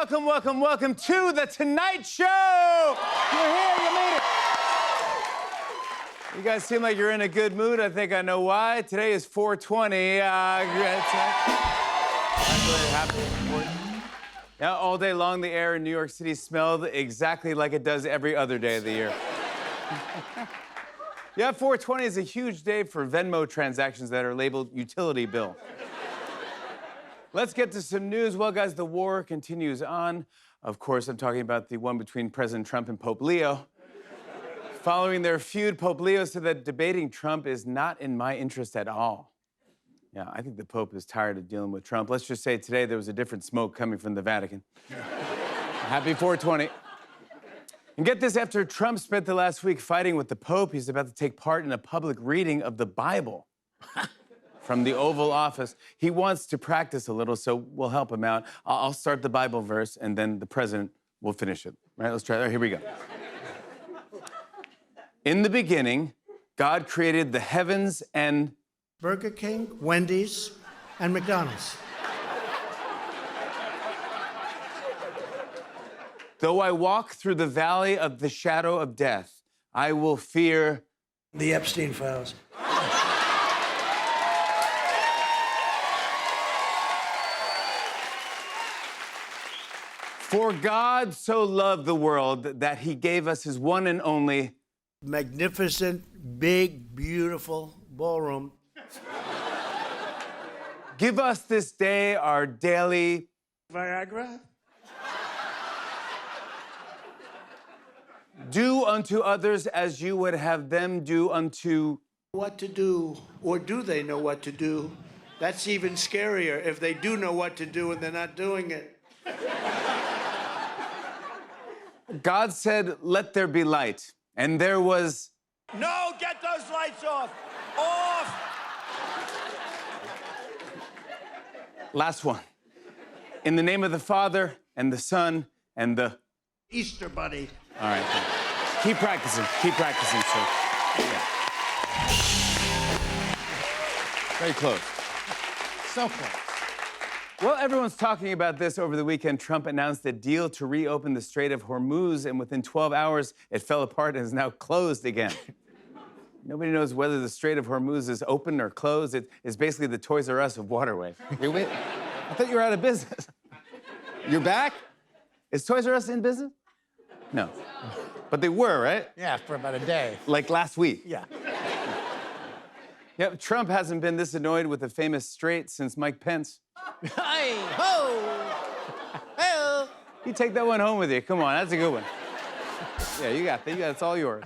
welcome to The Tonight Show! You're here, you made it! You guys seem like you're in a good mood. I think I know why. Today is 420. Yeah, all day long, the air in New York City smelled exactly like it does every other day of the year. Yeah, 420 is a huge day for Venmo transactions that are labeled utility bill. Let's get to some news. Well, guys, the war continues on. Of course, I'm talking about the one between President Trump and Pope Leo. Following their feud, Pope Leo said that debating Trump is not in my interest at all. Yeah, I think the Pope is tired of dealing with Trump. Let's just say today there was a different smoke coming from the Vatican. Happy 420. And get this, after Trump spent the last week fighting with the Pope, he's about to take part in a public reading of the Bible. From the Oval Office. He wants to practice a little, so we'll help him out. I'll start the Bible verse, and then the president will finish it. Right, let's try that. Here we go. In the beginning, God created the heavens and... Burger King, Wendy's, and McDonald's. Though I walk through the valley of the shadow of death, I will fear... The Epstein Files. For God so loved the world that he gave us his one and only... Magnificent, big, beautiful ballroom. Give us this day our daily... Viagra? Do unto others as you would have them do unto... What to do, or do they know what to do? That's even scarier if they do know what to do and they're not doing it. God said, let there be light. And there was... No, get those lights off! Off! Last one. In the name of the Father, and the Son, and the... Easter Bunny. All right. Keep practicing, sir. Yeah. Very close. So close. Well, everyone's talking about this over the weekend. Trump announced a deal to reopen the Strait of Hormuz, and within 12 hours, it fell apart and is now closed again. Nobody knows whether the Strait of Hormuz is open or closed. It's basically the Toys R Us of waterway. I thought you were out of business. You're back? Is Toys R Us in business? No. But they were, right? Yeah, for about a day. Like last week. Yeah. Yep, Trump hasn't been this annoyed with the famous strait since Mike Pence. Hey, ho! Hey! You take that one home with you. Come on, that's a good one. Yeah, you got that. It's all yours.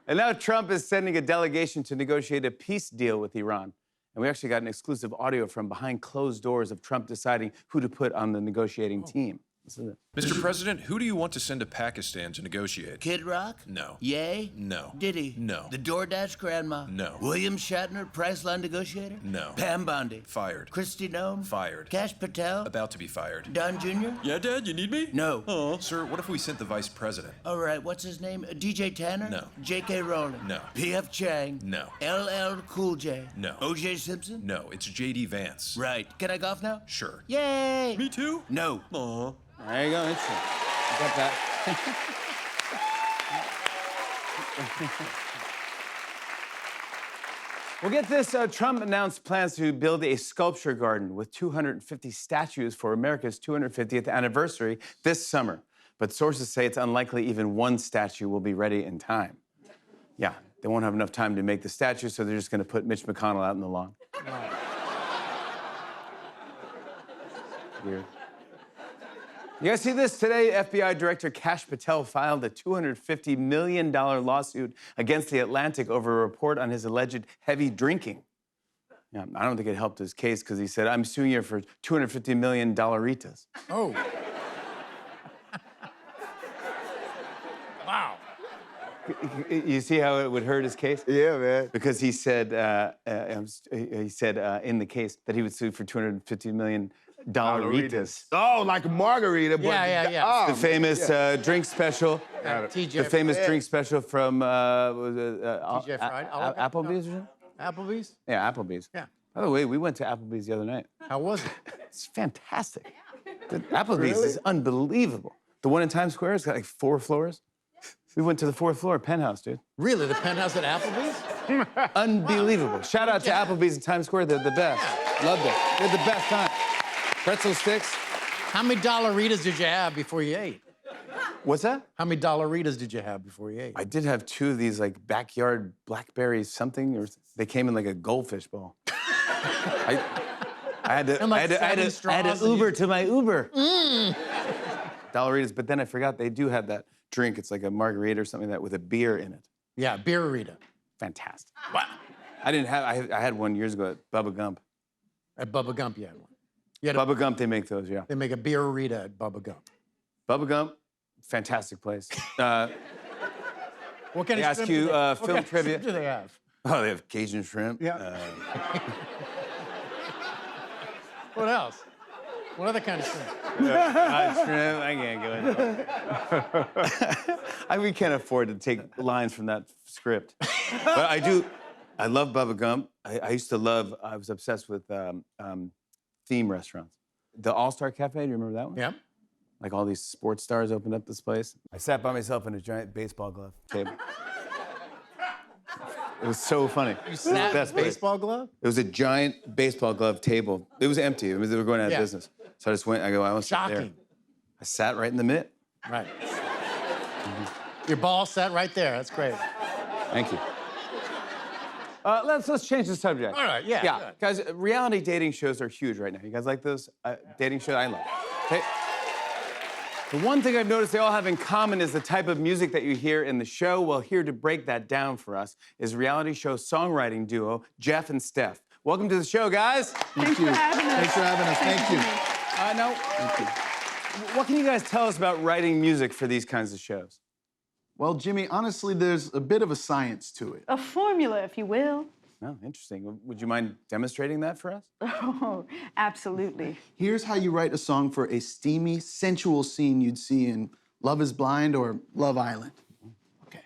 And now Trump is sending a delegation to negotiate a peace deal with Iran. And we actually got an exclusive audio from behind closed doors of Trump deciding who to put on the negotiating team. Mr. President, who do you want to send to Pakistan to negotiate? Kid Rock? No. Ye? No. Diddy? No. The DoorDash grandma? No. William Shatner, Priceline negotiator? No. Pam Bondi? Fired. Christy Nome? Fired. Cash Patel? About to be fired. Don Jr.? Yeah, Dad, you need me? No. Oh. Sir, what if we sent the vice president? All right, what's his name? DJ Tanner? No. J.K. Rowling? No. P.F. Chang? No. LL Cool J? No. O.J. Simpson? No, it's J.D. Vance. Right. Can I golf now? Sure. Yay! Me too? No. Aw. There you go. Interesting. You got that. Well, get this. Trump announced plans to build a sculpture garden with 250 statues for America's 250th anniversary this summer. But sources say it's unlikely even one statue will be ready in time. Yeah, they won't have enough time to make the statue, so they're just going to put Mitch McConnell out in the lawn. Weird. You guys see this? Today, FBI Director Kash Patel filed a $250 million lawsuit against The Atlantic over a report on his alleged heavy drinking. Yeah, I don't think it helped his case because he said, I'm suing you for $250 million dollaritas. Oh. Wow. You see how it would hurt his case? Yeah, man. Because he said in the case that he would sue for $250 million dollaritas. Oh, like a margarita, but Yeah. The famous drink special. TJ The famous drink special from TJ Fried. Applebee's or something? Applebee's? Yeah, Applebee's. Yeah. By the way, we went to Applebee's the other night. How was it? It's fantastic. The Applebee's is unbelievable. The one in Times Square has got like 4 floors. We went to the 4th floor, penthouse, dude. Really? The penthouse at Applebee's? Unbelievable. Shout out to Applebee's in Times Square. They're the best. Loved it. They're the best time. Pretzel sticks. How many Dollaritas did you have before you ate? What's that? How many Dollaritas did you have before you ate? I did have 2 of these like backyard blackberry something, or they came in like a goldfish bowl. I had to, And like I had to, I had 7 to, straws I had and to you- Uber to my Uber. Dollaritas, but then I forgot they do have that drink. It's like a margarita or something like that with a beer in it. Yeah, Beerarita. Fantastic. Wow. I didn't have. I had one years ago at Bubba Gump. At Bubba Gump, you had one. You had Bubba Gump, they make those, yeah. They make a Beerarita at Bubba Gump. Bubba Gump, fantastic place. What kind They of ask shrimp you, do they, what film kind of trivia. shrimp do they have? Oh, they have Cajun shrimp. Yeah. What else? What other kind of shrimp? Shrimp, I can't go into we can't afford to take lines from that script. But I do. I love Bubba Gump. I used to love. I was obsessed with theme restaurants. The All Star Cafe. Do you remember that one? Yeah. Like all these sports stars opened up this place. I sat by myself in a giant baseball glove table. It was so funny. You sat in a baseball glove? It was a giant baseball glove table. It was empty. They were going out of Yeah. business. So I just went. I go. I want to sit there. Shocking. I sat right in the mitt. Right. Your ball sat right there. That's great. Thank you. Let's change the subject. All right, yeah, Yeah, good. guys, reality dating shows are huge right now. You guys like those dating shows? I love. Okay. The one thing I've noticed they all have in common is the type of music that you hear in the show. Well, here to break that down for us is reality show songwriting duo Jeff and Steph. Welcome to the show, guys. Thanks for having us. Thanks for having us. Thank you. Now, what can you guys tell us about writing music for these kinds of shows? Well, Jimmy, honestly, there's a bit of a science to it. A formula, if you will. Oh, interesting. Would you mind demonstrating that for us? Oh, absolutely. Here's how you write a song for a steamy, sensual scene you'd see in Love is Blind or Love Island. Okay.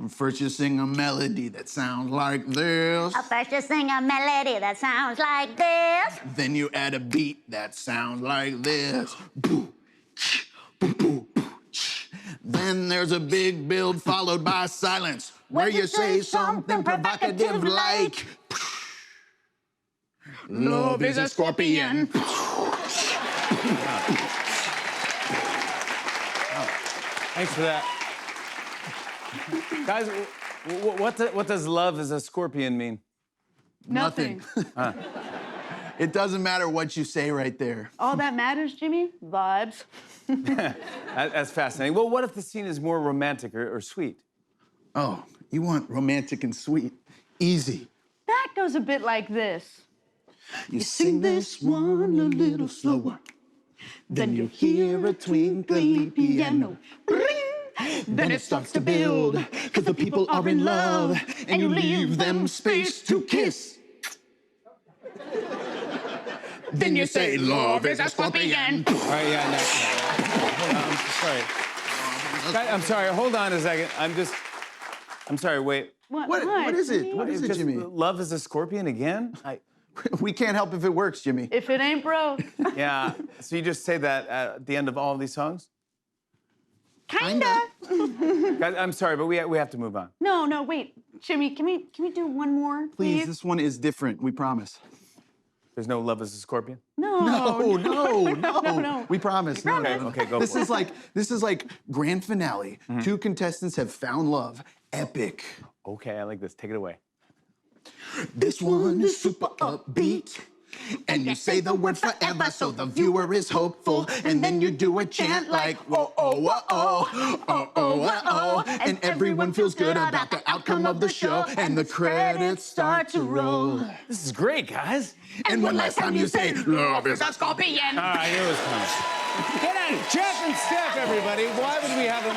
First, you sing a melody that sounds like this. First you sing a melody that sounds like this. Then you add a beat that sounds like this. Boo, ch, boo, boo, boo, ch. Then there's a big build followed by silence, where you say something provocative like, love is a scorpion. Thanks for that. Guys, what does love as a scorpion mean? Nothing. It doesn't matter what you say right there. All that matters, Jimmy? Vibes. That's fascinating. Well, what if the scene is more romantic or sweet? Oh, you want romantic and sweet. Easy. That goes a bit like this. You sing this one a little slower. Then you hear a twinkly piano. Then it starts to build, cause the people are in love, and you leave them space to kiss. Then you say, love is a scorpion. All right, yeah, no. Hold on, I'm sorry. Guys, I'm sorry, hold on a second. I'm sorry, wait. What is it? What is it, Just Jimmy? love is a scorpion again? We can't help if it works, Jimmy. If it ain't broke. Yeah, so you just say that at the end of all of these songs? Kinda. Guys, I'm sorry, but we have to move on. No, wait. Jimmy, can we do one more, Please, this one is different, we promise. There's no love as a scorpion? No. No. We promise. No, promise. Okay, go This for is like grand finale. 2 contestants have found love. Epic. Okay, I like this. Take it away. This one is super upbeat. And you say the word forever so the viewer is hopeful. And then you do a chant like, whoa, oh, whoa, oh, oh, oh, whoa, oh. And everyone feels good about the outcome of the show. And the credits start to roll. This is great, guys. And one last time you say, love is a scorpion. All right, here it comes. Get on, Jeff and Steph, everybody. Why would we have them?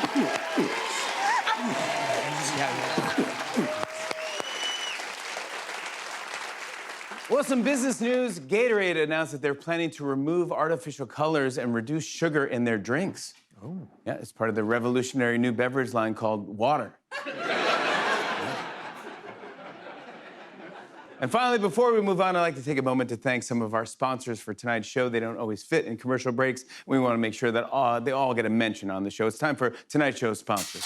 Well, some business news. Gatorade announced that they're planning to remove artificial colors and reduce sugar in their drinks. Oh. Yeah, it's part of the revolutionary new beverage line called water. And finally, before we move on, I'd like to take a moment to thank some of our sponsors for tonight's show. They don't always fit in commercial breaks. We want to make sure that they all get a mention on the show. It's time for tonight's show sponsors.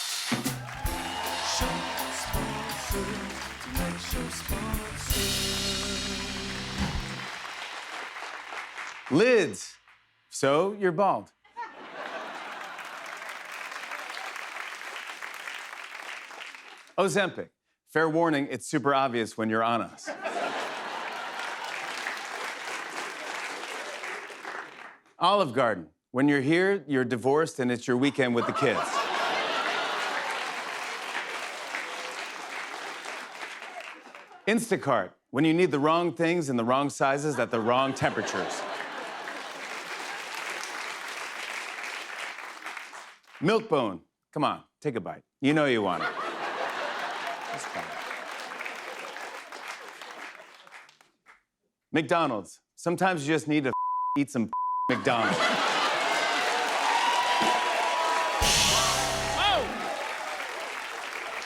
Lids. So you're bald. Ozempic. Fair warning, it's super obvious when you're on us. Olive Garden. When you're here, you're divorced and it's your weekend with the kids. Instacart. When you need the wrong things in the wrong sizes at the wrong temperatures. Milk-Bone. Come on, take a bite. You know you want it. It's fine. McDonald's. Sometimes you just need to eat some McDonald's. Oh!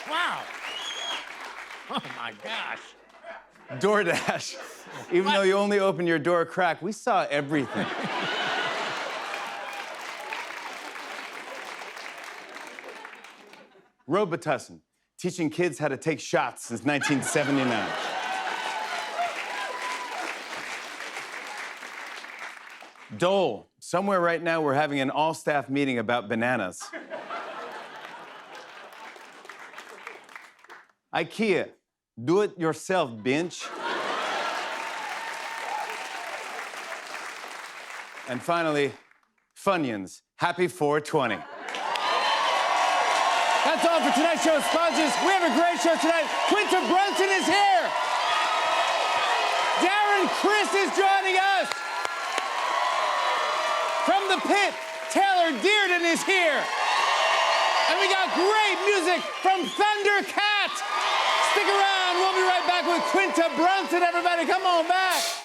Wow. Oh, my gosh. DoorDash. Even though you only open your door a crack, we saw everything. Robitussin. Teaching kids how to take shots since 1979. Dole. Somewhere right now we're having an all-staff meeting about bananas. IKEA. Do it yourself, bitch. And finally, Funyuns. Happy 420. That's all for tonight's show sponsors. We have a great show tonight. Quinta Brunson is here. Darren Criss is joining us. From the pit, Taylor Dearden is here. And we got great music from Thundercat. Stick around. We'll be right back with Quinta Brunson, everybody. Come on back.